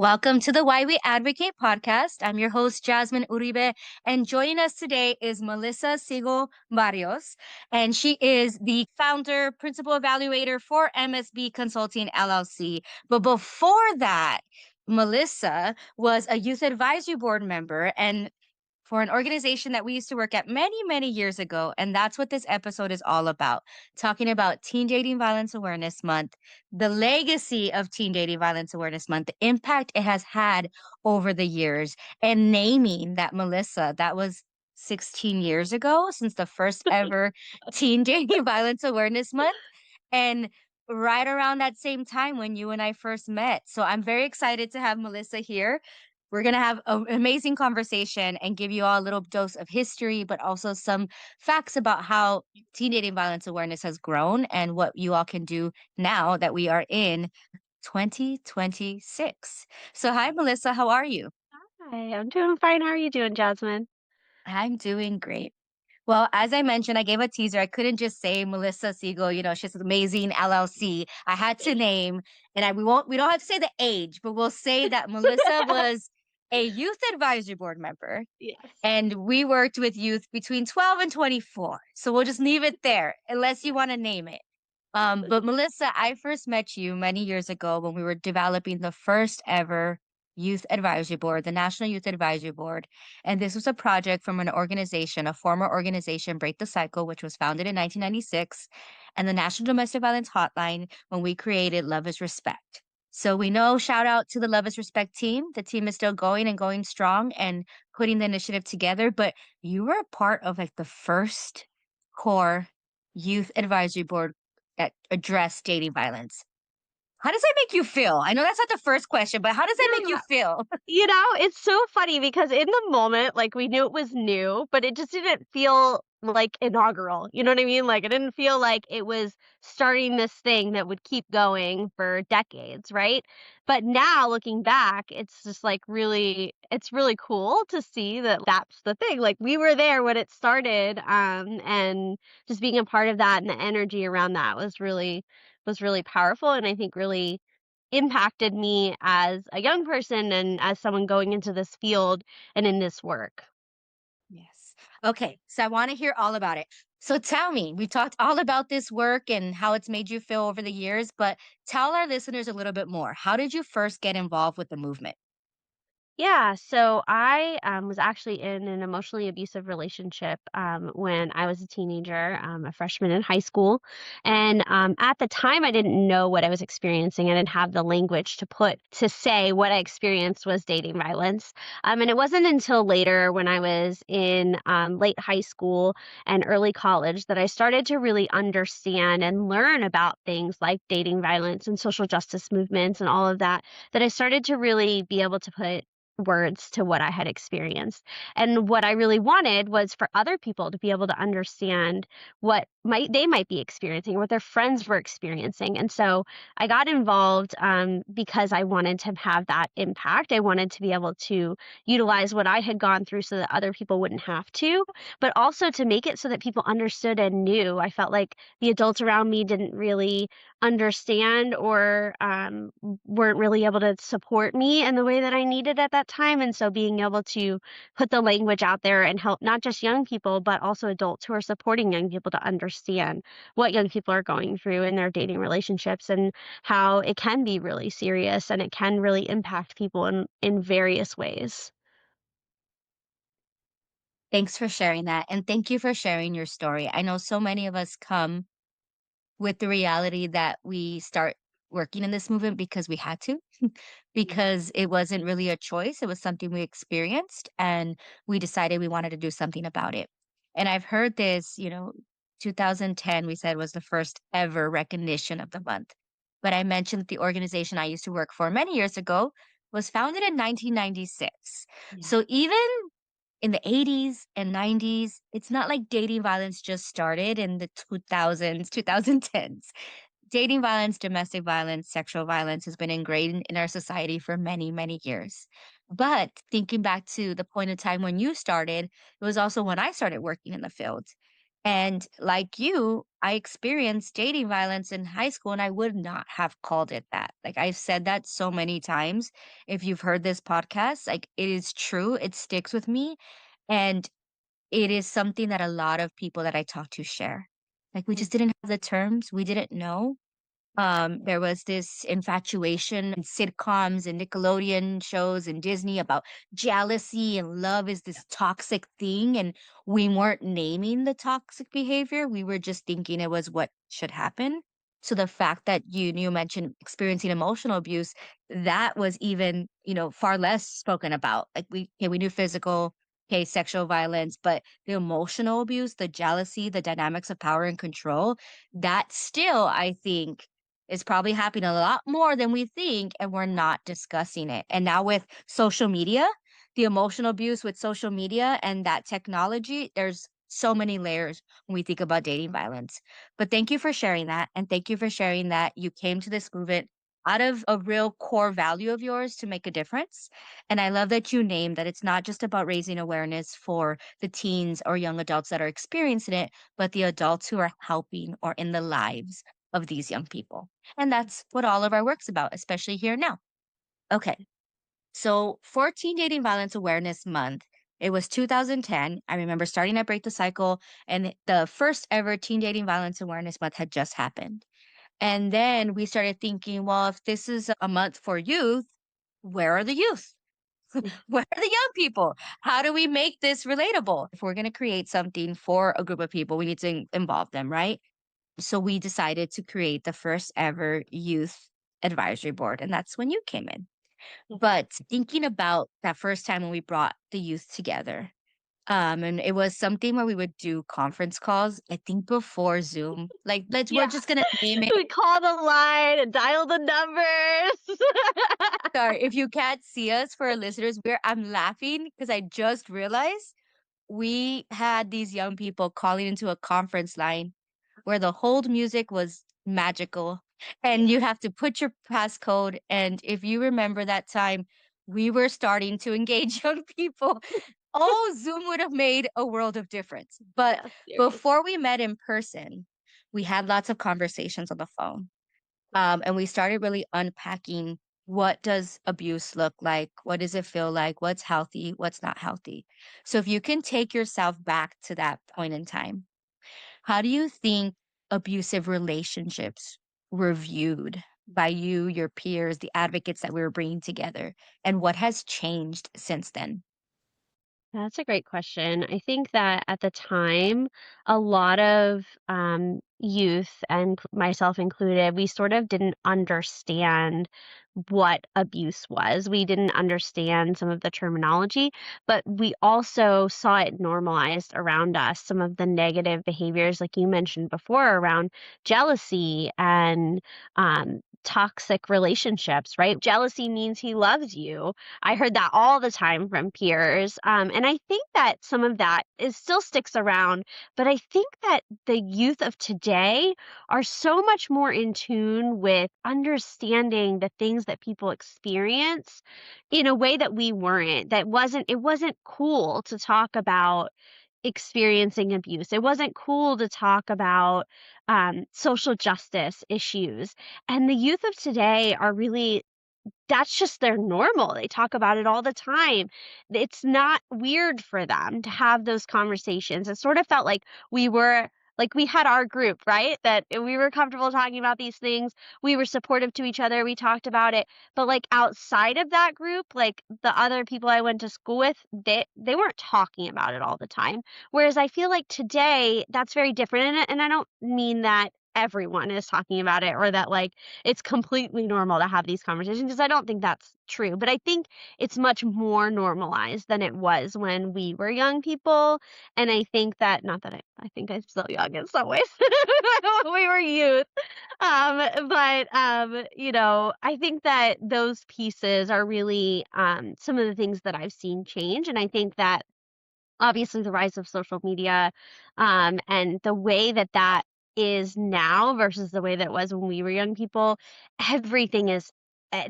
Welcome to the Why We Advocate podcast. I'm your host, Jasmine Uribe, and joining us today is Melissa Siegel-Barrios, and she is the founder, principal evaluator for MSB Consulting LLC. But before that, Melissa was a youth advisory board member and for an organization that we used to work at many, many years ago. And that's what this episode is all about, talking about Teen Dating Violence Awareness Month, the legacy of Teen Dating Violence Awareness Month, the impact it has had over the years, and naming that Melissa, that was 16 years ago since the first ever Teen Dating Violence Awareness Month. And right around that same time when you and I first met. So I'm very excited to have Melissa here. We're going to have an amazing conversation and give you all a little dose of history, but also some facts about how teen dating violence awareness has grown and what you all can do now that we are in 2026. So, hi, Melissa. How are you? Hi, I'm doing fine. How are you doing, Jasmine? I'm doing great. Well, as I mentioned, I gave a teaser. I couldn't just say Melissa Siegel, she's amazing LLC. I had to name, and we don't have to say the age, but we'll say that Melissa was a youth advisory board member. Yes. And we worked with youth between 12 and 24. So we'll just leave it there, unless you want to name it. But Melissa, I first met you many years ago when we were developing the first ever youth advisory board, the National Youth Advisory Board. And this was a project from an organization, a former organization, Break the Cycle, which was founded in 1996, and the National Domestic Violence Hotline when we created Love is Respect. So we know, shout out to the Love is Respect team. The team is still going and going strong and putting the initiative together. But you were a part of like the first core youth advisory board that addressed dating violence. How does that make you feel? I know that's not the first question, but how does that make you Yeah. feel? It's so funny because in the moment, like, we knew it was new, but it just didn't feel like inaugural. You know what I mean? Like, it didn't feel like it was starting this thing that would keep going for decades, right? But now looking back, it's just like it's really cool to see that that's the thing. Like, we were there when it started, and just being a part of that and the energy around that was really powerful, and I think really impacted me as a young person and as someone going into this field and in this work. Yes. Okay. So I want to hear all about it. So tell me, we talked all about this work and how it's made you feel over the years, but tell our listeners a little bit more. How did you first get involved with the movement? Yeah, so I was actually in an emotionally abusive relationship when I was a teenager, a freshman in high school. And at the time, I didn't know what I was experiencing. I didn't have the language to say what I experienced was dating violence. And it wasn't until later when I was in late high school and early college that I started to really understand and learn about things like dating violence and social justice movements and all of that, that I started to really be able to put words to what I had experienced. And what I really wanted was for other people to be able to understand what they might be experiencing, what their friends were experiencing. And so I got involved because I wanted to have that impact. I wanted to be able to utilize what I had gone through so that other people wouldn't have to, but also to make it so that people understood and knew. I felt like the adults around me didn't really understand or weren't really able to support me in the way that I needed at that time. And so being able to put the language out there and help not just young people, but also adults who are supporting young people to understand what young people are going through in their dating relationships and how it can be really serious and it can really impact people in various ways. Thanks for sharing that. And thank you for sharing your story. I know so many of us come with the reality that we start working in this movement because we had to, because it wasn't really a choice. It was something we experienced and we decided we wanted to do something about it. And I've heard this, 2010, we said was the first ever recognition of the month. But I mentioned that the organization I used to work for many years ago was founded in 1996. Yeah. So even in the 80s and 90s, it's not like dating violence just started in the 2000s, 2010s. Dating violence, domestic violence, sexual violence has been ingrained in our society for many, many years. But thinking back to the point of time when you started, it was also when I started working in the field. And like you, I experienced dating violence in high school and I would not have called it that. Like I've said that so many times. If you've heard this podcast, like it is true, it sticks with me. And it is something that a lot of people that I talk to share. Like we Mm. just didn't have the terms, we didn't know. There was this infatuation in sitcoms and Nickelodeon shows and Disney about jealousy and love is this toxic thing. And we weren't naming the toxic behavior. We were just thinking it was what should happen. So the fact that you mentioned experiencing emotional abuse, that was even, far less spoken about. Like we knew physical, okay, sexual violence, but the emotional abuse, the jealousy, the dynamics of power and control, that still, I think, is probably happening a lot more than we think, and we're not discussing it. And now with social media, the emotional abuse with social media and that technology, there's so many layers when we think about dating violence. But thank you for sharing that. And thank you for sharing that you came to this movement out of a real core value of yours to make a difference. And I love that you named that it's not just about raising awareness for the teens or young adults that are experiencing it, but the adults who are helping or in the lives of these young people. And that's what all of our work's about, especially here now. Okay. So for Teen Dating Violence Awareness Month, it was 2010. I remember starting at Break the Cycle, and the first ever Teen Dating Violence Awareness Month had just happened. And then we started thinking, well, if this is a month for youth, where are the youth? Where are the young people? How do we make this relatable? If we're going to create something for a group of people, we need to involve them, right? So we decided to create the first ever youth advisory board, and that's when you came in. But thinking about that first time when we brought the youth together, and it was something where we would do conference calls, I think before Zoom. Like, we're Yeah. just gonna name it. We call the line and dial the numbers. Sorry, if you can't see us for our listeners, I'm laughing because I just realized we had these young people calling into a conference line where the hold music was magical and Yeah. you have to put your passcode. And if you remember that time, we were starting to engage young people. Oh, Zoom would have made a world of difference. But Yeah, seriously. before we met in person, we had lots of conversations on the phone. And we started really unpacking what does abuse look like? What does it feel like? What's healthy? What's not healthy? So if you can take yourself back to that point in time, how do you think abusive relationships were viewed by you, your peers, the advocates that we were bringing together? And what has changed since then? That's a great question. I think that at the time, a lot of youth, and myself included, we sort of didn't understand what abuse was. We didn't understand some of the terminology, but we also saw it normalized around us. Some of the negative behaviors, like you mentioned before, around jealousy and toxic relationships, right? Jealousy means he loves you. I heard that all the time from peers. And I think that some of that is still sticks around, but I think that the youth of today are so much more in tune with understanding the things that people experience in a way that we weren't. It wasn't cool to talk about experiencing abuse. It wasn't cool to talk about social justice issues. And the youth of today are really, that's just their normal. They talk about it all the time. It's not weird for them to have those conversations. It sort of felt like we had our group, right? That we were comfortable talking about these things. We were supportive to each other. We talked about it. But like outside of that group, like the other people I went to school with, they weren't talking about it all the time. Whereas I feel like today that's very different. And I don't mean that everyone is talking about it or that like it's completely normal to have these conversations because I don't think that's true. But I think it's much more normalized than it was when we were young people. And I think that, not that I think I'm still young in some ways, when we were youth. I think that those pieces are really some of the things that I've seen change. And I think that obviously the rise of social media and the way that that is now versus the way that it was when we were young people, everything is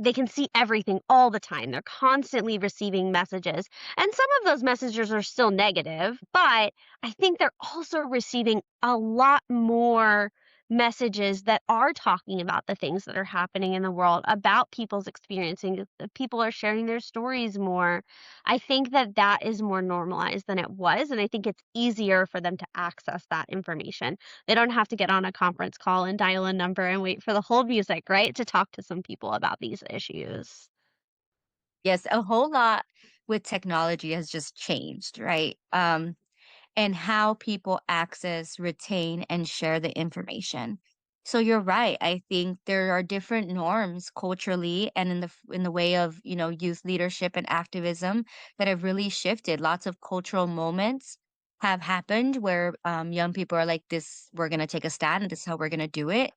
they can see everything all the time. They're constantly receiving messages. And some of those messages are still negative, but I think they're also receiving a lot more messages that are talking about the things that are happening in the world, about people's experiencing. People are sharing their stories more. I think that that is more normalized than it was. And I think it's easier for them to access that information. They don't have to get on a conference call and dial a number and wait for the hold music, right, to talk to some people about these issues. Yes, a whole lot with technology has just changed, right? And how people access, retain, and share the information. So you're right. I think there are different norms culturally and in the way of, youth leadership and activism that have really shifted. Lots of cultural moments have happened where young people are like, this, we're going to take a stand and this is how we're going to do it.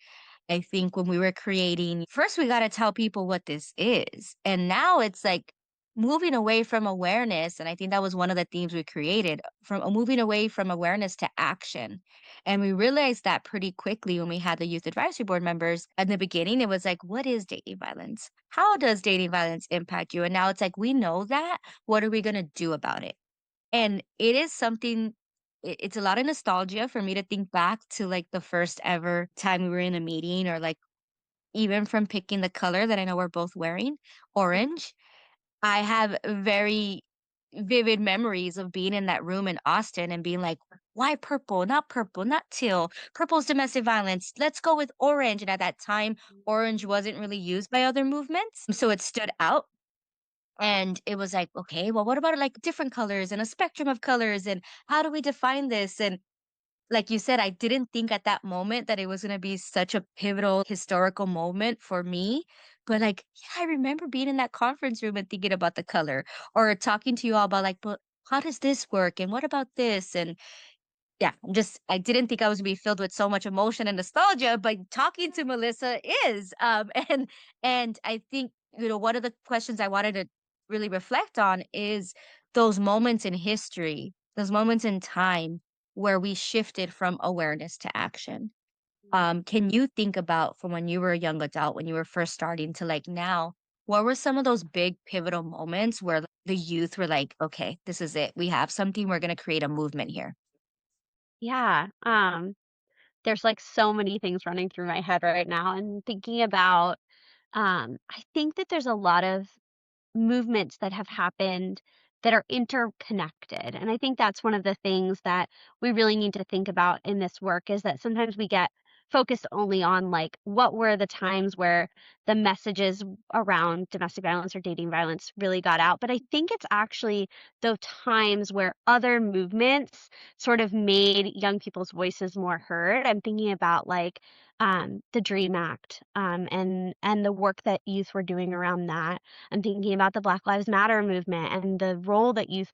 I think when we were creating, first we got to tell people what this is. And now it's like moving away from awareness. And I think that was one of the themes we created, from moving away from awareness to action. And we realized that pretty quickly when we had the youth advisory board members. In the beginning, it was like, what is dating violence? How does dating violence impact you? And now it's like, we know that. What are we going to do about it? And it is something, it's a lot of nostalgia for me to think back to like the first ever time we were in a meeting, or like even from picking the color that I know we're both wearing, orange. I have very vivid memories of being in that room in Austin and being like, why purple, not teal. Purple's domestic violence. Let's go with orange. And at that time, orange wasn't really used by other movements. So it stood out. And it was like, okay, well, what about like different colors and a spectrum of colors? And how do we define this? And like you said, I didn't think at that moment that it was gonna be such a pivotal historical moment for me, but, like, yeah, I remember being in that conference room and thinking about the color, or talking to you all about, like, "But how does this work, and what about this?" And yeah, I didn't think I was gonna be filled with so much emotion and nostalgia, but talking to Melissa is, and I think, one of the questions I wanted to really reflect on is those moments in history, those moments in time where we shifted from awareness to action. Can you think about from when you were a young adult, when you were first starting to like now, what were some of those big pivotal moments where the youth were like, okay, this is it. We have something, we're gonna create a movement here. Yeah, there's, like, so many things running through my head right now and thinking about, I think that there's a lot of movements that have happened that are interconnected. And I think that's one of the things that we really need to think about in this work is that sometimes we get focused only on like what were the times where the messages around domestic violence or dating violence really got out. But I think it's actually the times where other movements sort of made young people's voices more heard. I'm thinking about like the Dream Act and the work that youth were doing around that. I'm thinking about the Black Lives Matter movement and the role that youth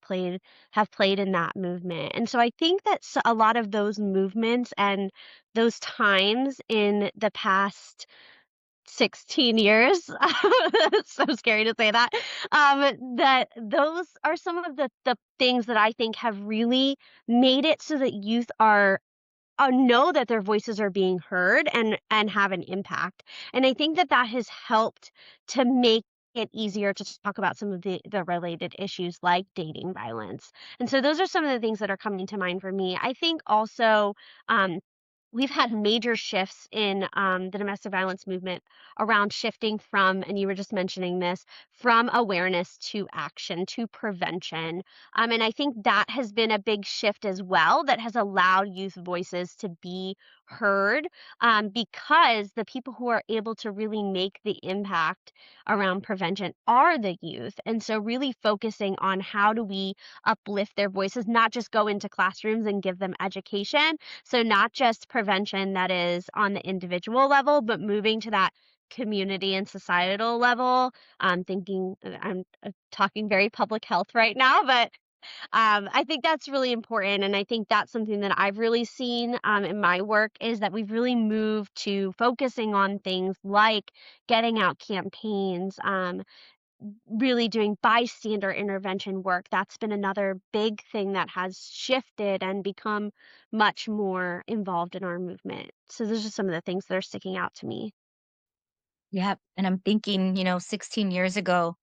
have played in that movement. And so I think that a lot of those movements and those times in the past 16 years, it's so scary to say that, that those are some of the things that I think have really made it so that youth are know that their voices are being heard and have an impact. And I think that that has helped to make it easier to talk about some of the related issues like dating violence. And so those are some of the things that are coming to mind for me. I think also um, we've had major shifts in the domestic violence movement around shifting from, and you were just mentioning this, from awareness to action to prevention. And I think that has been a big shift as well that has allowed youth voices to be heard because the people who are able to really make the impact around prevention are the youth. And so, really focusing on how do we uplift their voices, not just go into classrooms and give them education, so not just prevention that is on the individual level, but moving to that community and societal level. I'm talking very public health right now, but I think that's really important. And I think that's something that I've really seen in my work is that we've really moved to focusing on things like getting out campaigns, really doing bystander intervention work. That's been another big thing that has shifted and become much more involved in our movement. So those are some of the things that are sticking out to me. Yep. And I'm thinking, 16 years ago,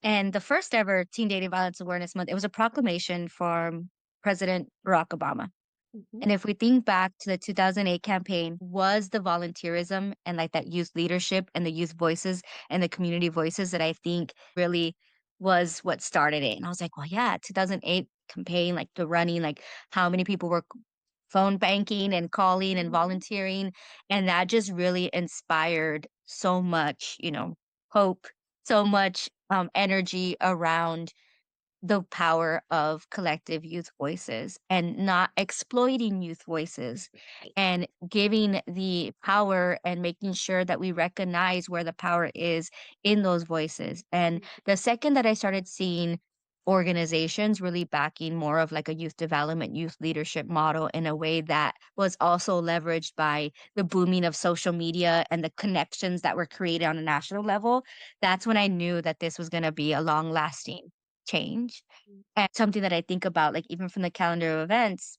and the first ever Teen Dating Violence Awareness Month, it was a proclamation from President Barack Obama. Mhm. And if we think back to the 2008 campaign, was the volunteerism and like that youth leadership and the youth voices and the community voices that I think really was what started it. And I was like, well, yeah, 2008 campaign, like the running, like how many people were phone banking and calling and Mhm. volunteering. And that just really inspired so much, hope, so much energy around the power of collective youth voices and not exploiting youth voices Right. and giving the power and making sure that we recognize where the power is in those voices. And Mhm. the second that I started seeing organizations really backing more of like a youth development, youth leadership model in a way that was also leveraged by the booming of social media and the connections that were created on a national level, that's when I knew that this was going to be a long lasting change. Mhm. And something that I think about, like, even from the calendar of events,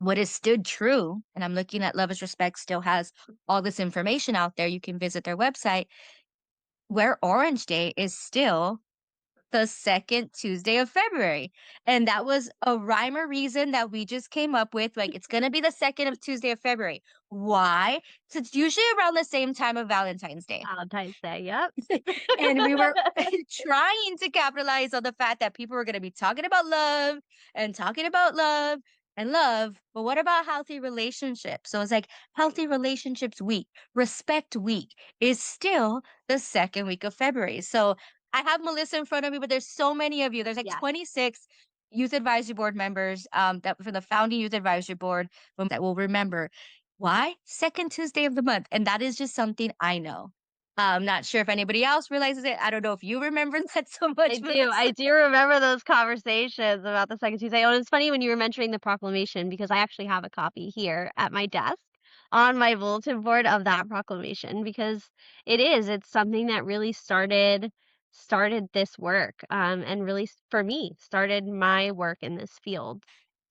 what is stood true, and I'm looking at Love is Respect still has all this information out there. You can visit their website, where Orange Day is still the second Tuesday of February. And that was a rhyme or reason that we just came up with. Like, it's going to be the second of Tuesday of February. Why? 'Cause it's usually around the same time of Valentine's Day. Valentine's Day, yep. And we were trying to capitalize on the fact that people were going to be talking about love and talking about love and love. But what about healthy relationships? So it's like Healthy Relationships Week, Respect Week is still the second week of February. So I have Melissa in front of me, but there's so many of you. There's like Yes. 26 youth advisory board members that for the founding youth advisory board that will remember why second Tuesday of the month. And that is just something I know. I'm not sure if anybody else realizes it. I don't know if you remember that so I much, do. Melissa. I do remember those conversations about the second Tuesday. Oh, it's funny when you were mentioning the proclamation because I actually have a copy here at my desk on my bulletin board of that proclamation because it's something that really started this work and really for me started my work in this field.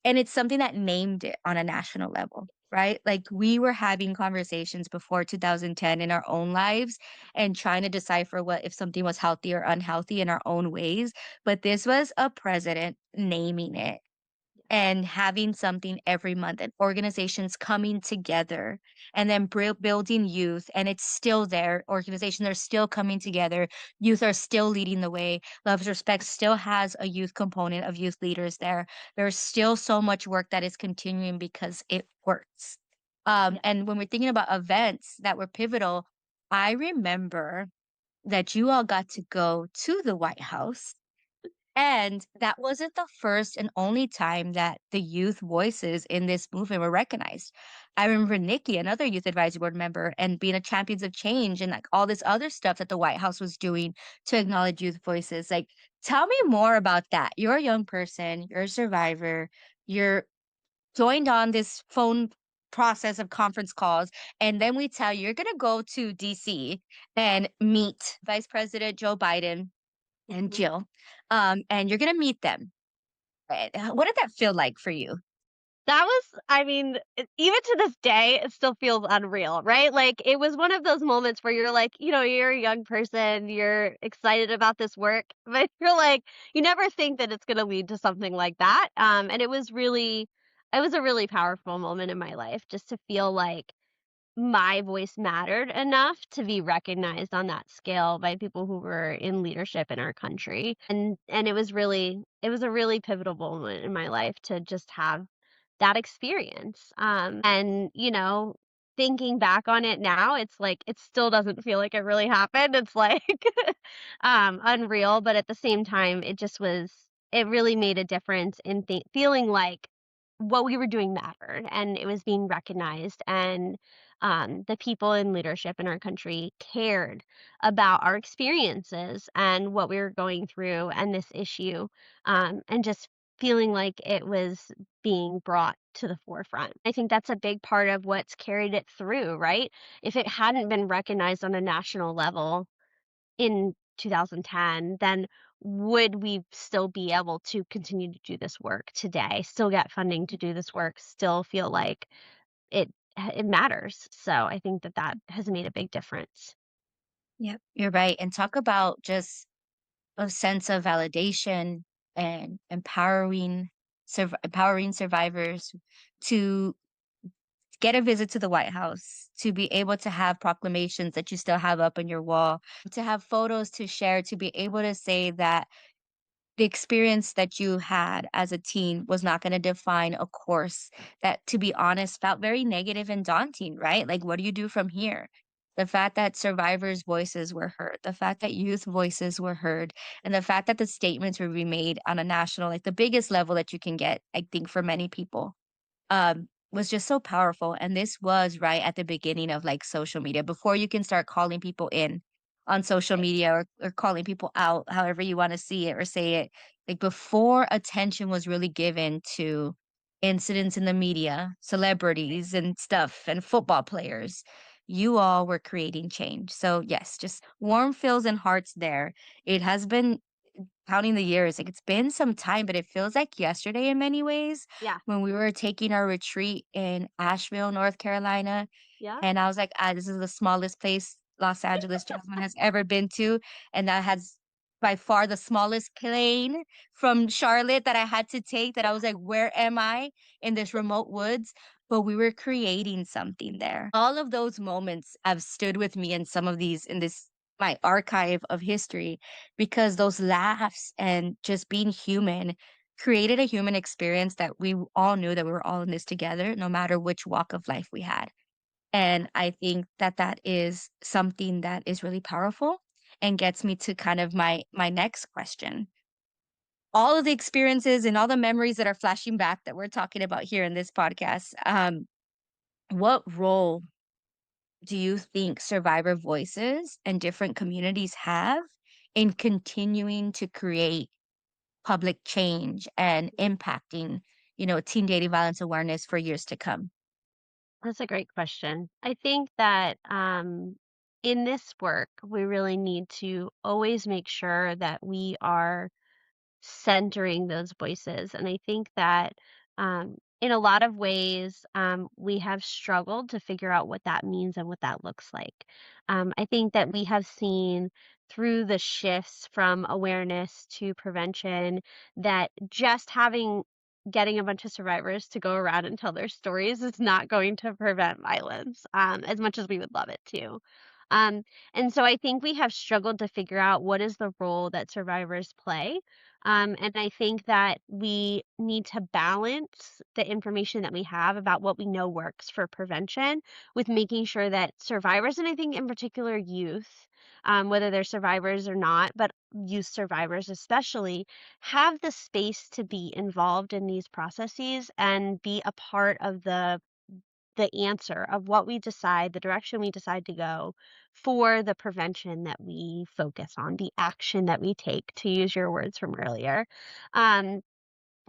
And it's something that named it on a national level, right? Like we were having conversations before 2010 in our own lives and trying to decipher what if something was healthy or unhealthy in our own ways. But this was a president naming it and having something every month and organizations coming together and then building youth, and it's still there. Organizations are still coming together, youth are still leading the way. Love's Respect still has a youth component of youth leaders there. There's still so much work that is continuing because it works. Yeah. And when we're thinking about events that were pivotal, I remember that you all got to go to the White House, and that wasn't the first and only time that the youth voices in this movement were recognized. I remember Nikki, another youth advisory board member, and being a champions of change and like all this other stuff that the White House was doing to acknowledge youth voices. Like, tell me more about that. You're a young person, you're a survivor, you're joined on this phone process of conference calls, and then we tell you you're gonna go to DC and meet Vice President Joe Biden and Mhm. Jill, and you're gonna meet them. What did that feel like for you? That was I mean, even to this day, it still feels unreal, right? Like, it was one of those moments where you're like, you're a young person, you're excited about this work, but you're like, you never think that it's gonna lead to something like that, and it was a really powerful moment in my life just to feel like my voice mattered enough to be recognized on that scale by people who were in leadership in our country, and it was a really pivotal moment in my life to just have that experience, and, thinking back on it now, it's like, it still doesn't feel like it really happened, it's like, unreal, but at the same time, it really made a difference in feeling like what we were doing mattered, and it was being recognized, and, the people in leadership in our country cared about our experiences and what we were going through and this issue, and just feeling like it was being brought to the forefront. I think that's a big part of what's carried it through, right? If it hadn't been recognized on a national level in 2010, then would we still be able to continue to do this work today, still get funding to do this work, still feel like it it matters. So I think that that has made a big difference. Yep, you're right. And talk about just a sense of validation and empowering survivors to get a visit to the White House, to be able to have proclamations that you still have up on your wall, to have photos to share, to be able to say that the experience that you had as a teen was not going to define a course that, to be honest, felt very negative and daunting, right? Like, what do you do from here? The fact that survivors' voices were heard, the fact that youth voices were heard, and the fact that the statements were remade on a national, like the biggest level that you can get, I think, for many people was just so powerful. And this was right at the beginning of like social media, before you can start calling people in on social Right. media or calling people out, however you want to see it or say it. Like before attention was really given to incidents in the media, celebrities and stuff, and football players, you all were creating change. So, yes, just warm feels and hearts there. It has been counting the years, like, it's been some time, but it feels like yesterday in many ways Yeah. when we were taking our retreat in Asheville, North Carolina, Yeah. and I was like, "Ah, this is the smallest place Los Angeles Jasmine has ever been to," and that has by far the smallest plane from Charlotte that I had to take, that I was like, "Where am I in this remote woods?" But we were creating something there. All of those moments have stood with me in some of these in this my archive of history, because those laughs and just being human created a human experience that we all knew that we were all in this together, no matter which walk of life we had. And I think that that is something that is really powerful and gets me to kind of my next question. All of the experiences and all the memories that are flashing back that we're talking about here in this podcast, what role do you think survivor voices and different communities have in continuing to create public change and impacting, teen dating violence awareness for years to come? That's a great question. I think that in this work, we really need to always make sure that we are centering those voices. And I think that in a lot of ways, we have struggled to figure out what that means and what that looks like. I think that we have seen through the shifts from awareness to prevention that just getting a bunch of survivors to go around and tell their stories is not going to prevent violence as much as we would love it to. Um, and so I think we have struggled to figure out what is the role that survivors play, and I think that we need to balance the information that we have about what we know works for prevention with making sure that survivors, and I think in particular youth, whether they're survivors or not, but youth survivors especially, have the space to be involved in these processes and be a part of the answer of what we decide, the direction we decide to go for the prevention that we focus on, the action that we take, to use your words from earlier. Um,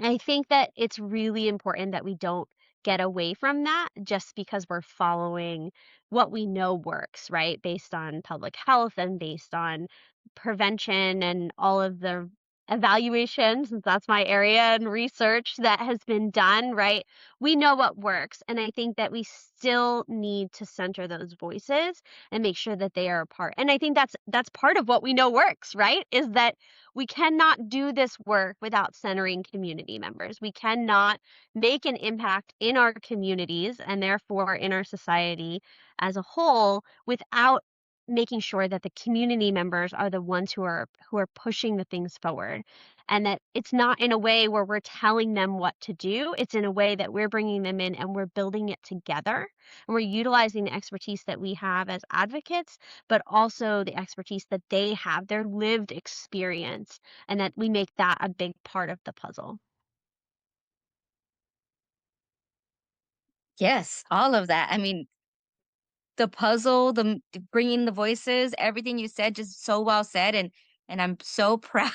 I think that it's really important that we don't get away from that just because we're following what we know works, right? Based on public health and based on prevention and all of the evaluations, since that's my area and research that has been done, right? We know what works. And I think that we still need to center those voices and make sure that they are a part. And I think that's part of what we know works, right? Is that we cannot do this work without centering community members. We cannot make an impact in our communities and therefore in our society as a whole without making sure that the community members are the ones who are pushing the things forward, and that it's not in a way where we're telling them what to do. It's in a way that we're bringing them in and we're building it together, and we're utilizing the expertise that we have as advocates, but also the expertise that they have, their lived experience, and that we make that a big part of the puzzle. Yes, all of that. I mean, the puzzle, bringing the voices, everything you said, just so well said, and I'm so proud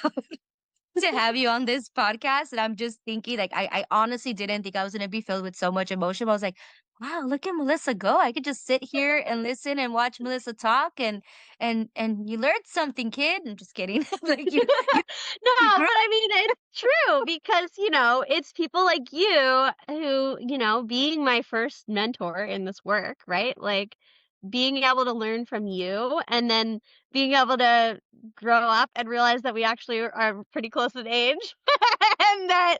to have you on this podcast. And I'm just thinking, like, I honestly didn't think I was gonna be filled with so much emotion. I was like, wow, look at Melissa go. I could just sit here and listen and watch Melissa talk, and you learned something, kid. I'm just kidding. Like No, you grew. but I mean, it's true because, it's people like you who, being my first mentor in this work, right? Like, being able to learn from you and then being able to grow up and realize that we actually are pretty close in age and that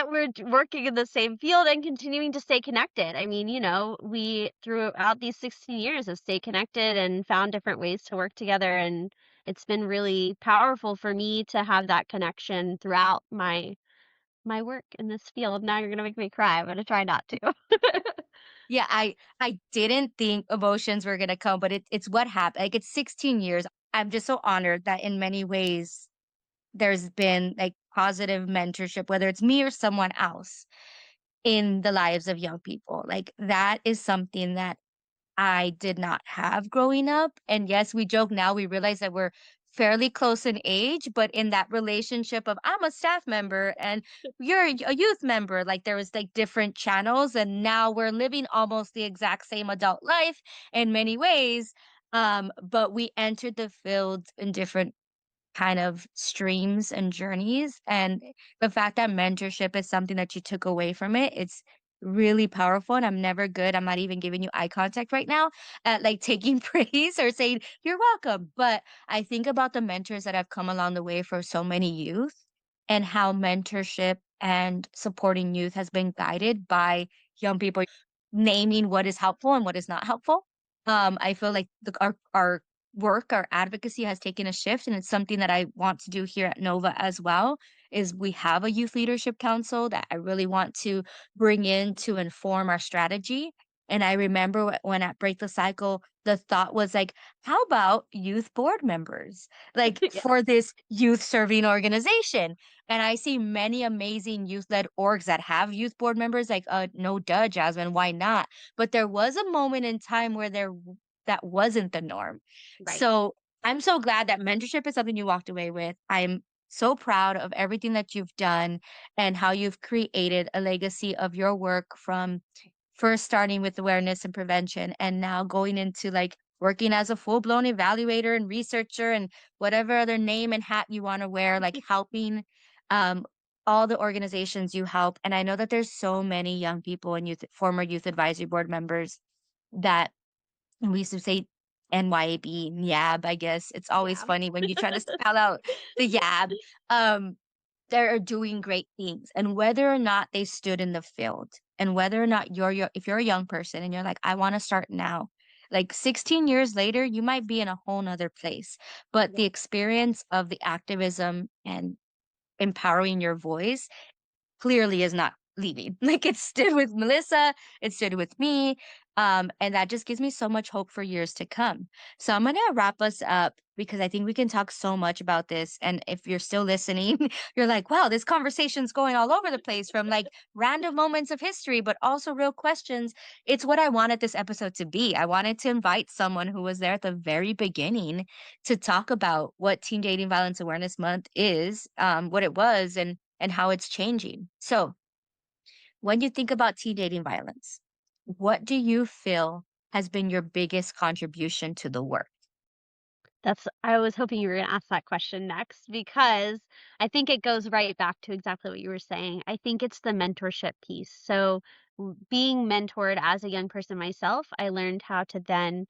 we're working in the same field and continuing to stay connected. I mean, we throughout these 16 years have stayed connected and found different ways to work together, and it's been really powerful for me to have that connection throughout my work in this field. Now you're gonna make me cry. I'm gonna try not to. Yeah, I didn't think emotions were gonna come, but it's what happened. Like, it's 16 years. I'm just so honored that in many ways there's been like positive mentorship, whether it's me or someone else in the lives of young people. Like, that is something that I did not have growing up. And yes, we joke now, we realize that we're fairly close in age, but in that relationship of I'm a staff member and you're a youth member, like there was like different channels. And now we're living almost the exact same adult life in many ways. But we entered the field in different kind of streams and journeys. And the fact that mentorship is something that you took away from it, it's really powerful. And I'm never good. I'm not even giving you eye contact right now at like taking praise or saying you're welcome. But I think about the mentors that have come along the way for so many youth and how mentorship and supporting youth has been guided by young people naming what is helpful and what is not helpful. I feel like our work, our advocacy has taken a shift, and it's something that I want to do here at Nova as well. Is we have a youth leadership council that I really want to bring in to inform our strategy. And I remember when at Break the Cycle, the thought was like, how about youth board members, like Yeah, for this youth serving organization? And I see many amazing youth led orgs that have youth board members, like, no, duh, Jasmine, why not? But there was a moment in time where that wasn't the norm. right. So I'm so glad that mentorship is something you walked away with. I'm so proud of everything that you've done and how you've created a legacy of your work from first starting with awareness and prevention and now going into like working as a full-blown evaluator and researcher and whatever other name and hat you want to wear, like helping um all the organizations you help. And I know that there's so many young people and youth former youth advisory board members that and we used to say NYAB, YAB, I guess. It's always Yeah. funny when you try to spell out the YAB. Um, they're doing great things. And whether or not they stood in the field and whether or not if you're a young person and you're like, I want to start now, like 16 years later, you might be in a whole nother place. But Yeah. the experience of the activism and empowering your voice clearly is not leaving. Like it stood with Melissa, it stood with me. And that just gives me so much hope for years to come. So I'm gonna wrap us up because I think we can talk so much about this. And if you're still listening, you're like, wow, this conversation's going all over the place from like random moments of history, but also real questions. It's what I wanted this episode to be. I wanted to invite someone who was there at the very beginning to talk about what Teen Dating Violence Awareness Month is, what it was, and how it's changing. So, when you think about teen dating violence, what do you feel has been your biggest contribution to the work? I was hoping you were gonna ask that question next because I think it goes right back to exactly what you were saying. I think it's the mentorship piece. So, being mentored as a young person myself, I learned how to then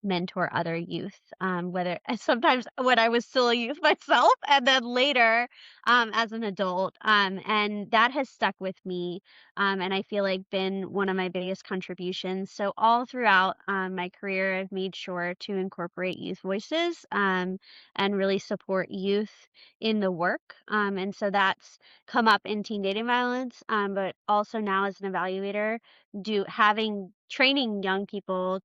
mentor other youth, whether and sometimes when I was still a youth myself, and then later, as an adult, and that has stuck with me, and I feel like been one of my biggest contributions. So all throughout my career, I've made sure to incorporate youth voices, and really support youth in the work, and so that's come up in teen dating violence, but also now as an evaluator do having training young people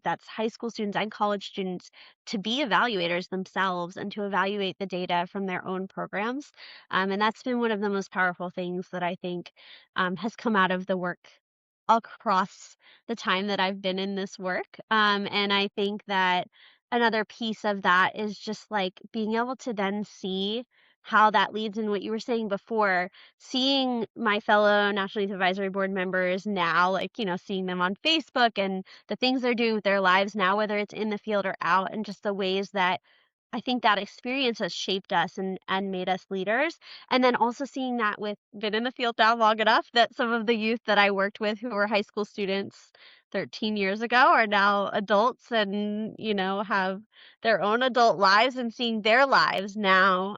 that's high school students and college students to be evaluators themselves and to evaluate the data from their own programs. And that's been one of the most powerful things that I think has come out of the work across the time that I've been in this work. And I think that another piece of that is just like being able to then see how that leads in what you were saying before, seeing my fellow National Youth Advisory Board members now, like, seeing them on Facebook and the things they're doing with their lives now, whether it's in the field or out, and just the ways that I think that experience has shaped us and made us leaders. And then also seeing that with been in the field now long enough that some of the youth that I worked with who were high school students 13 years ago are now adults and, have their own adult lives and seeing their lives now.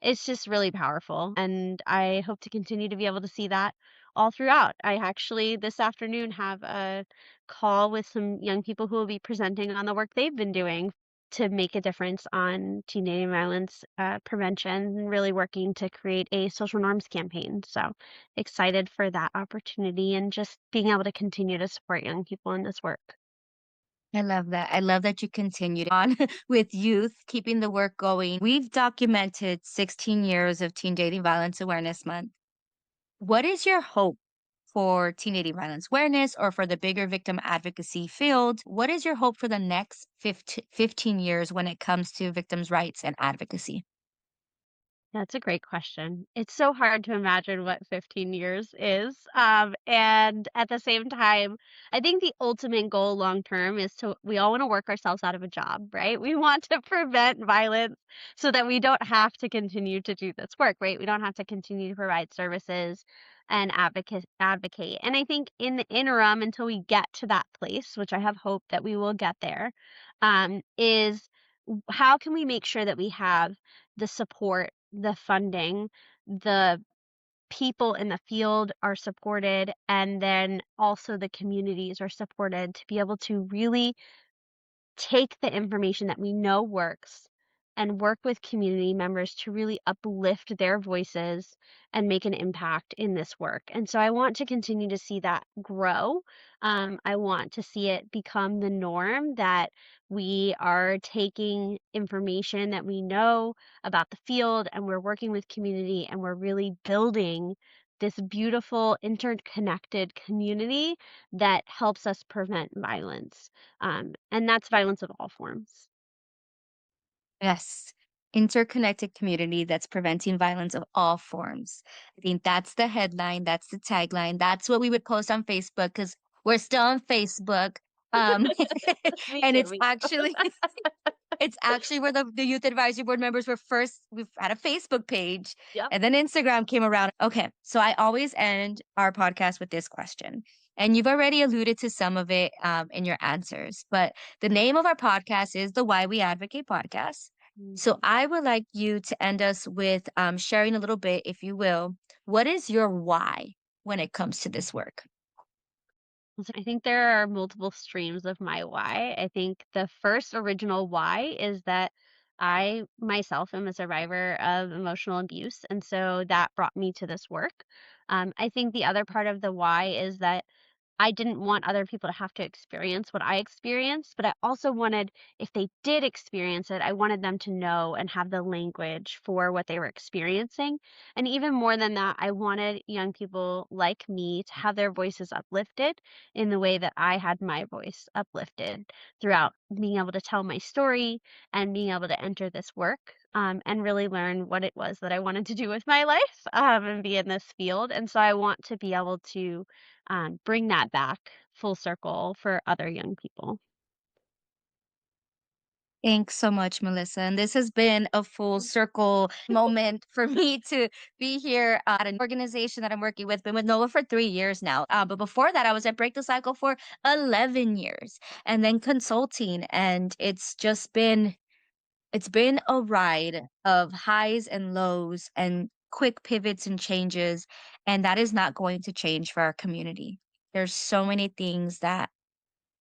It's just really powerful. And I hope to continue to be able to see that all throughout. I actually this afternoon have a call with some young people who will be presenting on the work they've been doing to make a difference on teen dating violence prevention and really working to create a social norms campaign. So excited for that opportunity and just being able to continue to support young people in this work. I love that. I love that you continued on with youth, keeping the work going. We've documented 16 years of Teen Dating Violence Awareness Month. What is your hope for teen dating violence awareness or for the bigger victim advocacy field? What is your hope for the next 15 years when it comes to victims' rights and advocacy? That's a great question. It's so hard to imagine what 15 years is. And at the same time, I think the ultimate goal long term is we all want to work ourselves out of a job, right? We want to prevent violence so that we don't have to continue to do this work, right? We don't have to continue to provide services and advocate. And I think in the interim, until we get to that place, which I have hope that we will get there, is how can we make sure that we have the support, the funding, the people in the field are supported, and then also the communities are supported to be able to really take the information that we know works and work with community members to really uplift their voices and make an impact in this work. And so I want to continue to see that grow. I want to see it become the norm that we are taking information that we know about the field and we're working with community and we're really building this beautiful interconnected community that helps us prevent violence. And that's violence of all forms. Yes. Interconnected community that's preventing violence of all forms. I think that's the headline, that's the tagline, that's what we would post on Facebook because we're still on Facebook. Um, Me and too, it's me too. actually it's actually where the youth advisory board members were first. We've had a Facebook page Yep. and then Instagram came around. Okay. So I always end our podcast with this question. And you've already alluded to some of it in your answers, but the name of our podcast is the Why We Advocate podcast. So Mhm. I would like you to end us with sharing a little bit, if you will. What is your why when it comes to this work? So I think there are multiple streams of my why. I think the first original why is that I myself am a survivor of emotional abuse. And so that brought me to this work. I think the other part of the why is that I didn't want other people to have to experience what I experienced, but I also wanted, if they did experience it, I wanted them to know and have the language for what they were experiencing. And even more than that, I wanted young people like me to have their voices uplifted in the way that I had my voice uplifted throughout being able to tell my story and being able to enter this work. And really learn what it was that I wanted to do with my life and be in this field. And so I want to be able to bring that back full circle for other young people. Thanks so much, Melissa. And this has been a full circle moment for me to be here at an organization that I'm working with. Been with NOAA for 3 years now. But before that, I was at Break the Cycle for 11 years and then consulting. And it's been a ride of highs and lows and quick pivots and changes. And that is not going to change for our community. There's so many things that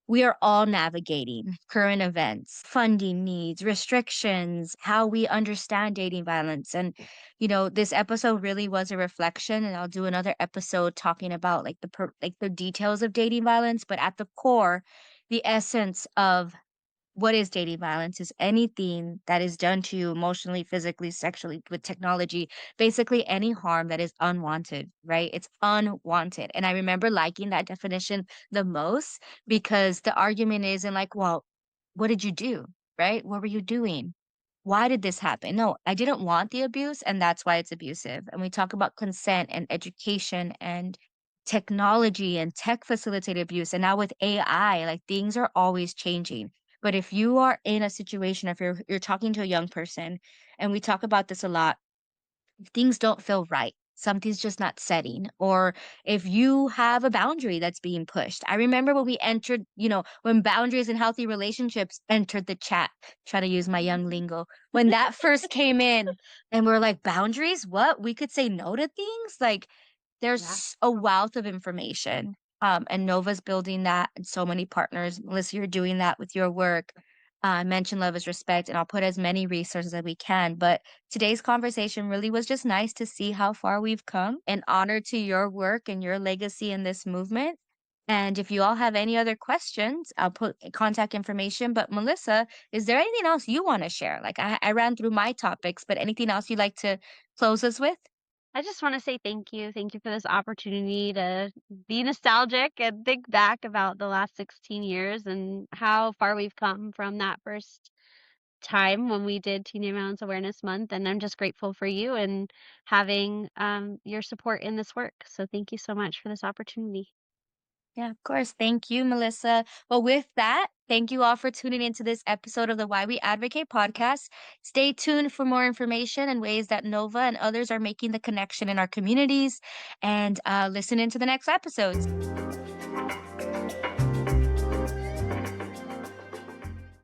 we are all navigating current events, funding needs, restrictions, how we understand dating violence. And, this episode really was a reflection. And I'll do another episode talking about like like the details of dating violence, but at the core, the essence of what is dating violence is anything that is done to you emotionally, physically, sexually with technology, basically any harm that is unwanted, right? It's unwanted. And I remember liking that definition the most because the argument isn't like, well, what did you do? Right? What were you doing? Why did this happen? No, I didn't want the abuse, and that's why it's abusive. And we talk about consent and education and technology and tech facilitated abuse. And now with AI, like things are always changing. But if you are in a situation, if you're talking to a young person, and we talk about this a lot, things don't feel right. something's just not setting, or if you have a boundary that's being pushed. I remember when we entered, when boundaries and healthy relationships entered the chat, try to use my young lingo, when that first came in and we're like, boundaries? What? We could say no to things? Like, Yeah. there's a wealth of information. And Nova's building that, and so many partners. Melissa, you're doing that with your work. I mentioned love is respect, and I'll put as many resources as we can. But today's conversation really was just nice to see how far we've come, and honor to your work and your legacy in this movement. And if you all have any other questions, I'll put contact information. But Melissa, is there anything else you want to share? Like, I ran through my topics, but anything else you'd like to close us with? I just want to say thank you. Thank you for this opportunity to be nostalgic and think back about the last 16 years and how far we've come from that first time when we did Teenage Violence Awareness Month. And I'm just grateful for you and having your support in this work. So thank you so much for this opportunity. Yeah, of course. Thank you, Melissa. Well, with that, thank you all for tuning into this episode of the Why We Advocate podcast. Stay tuned for more information and ways that Nova and others are making the connection in our communities, and listen into the next episodes.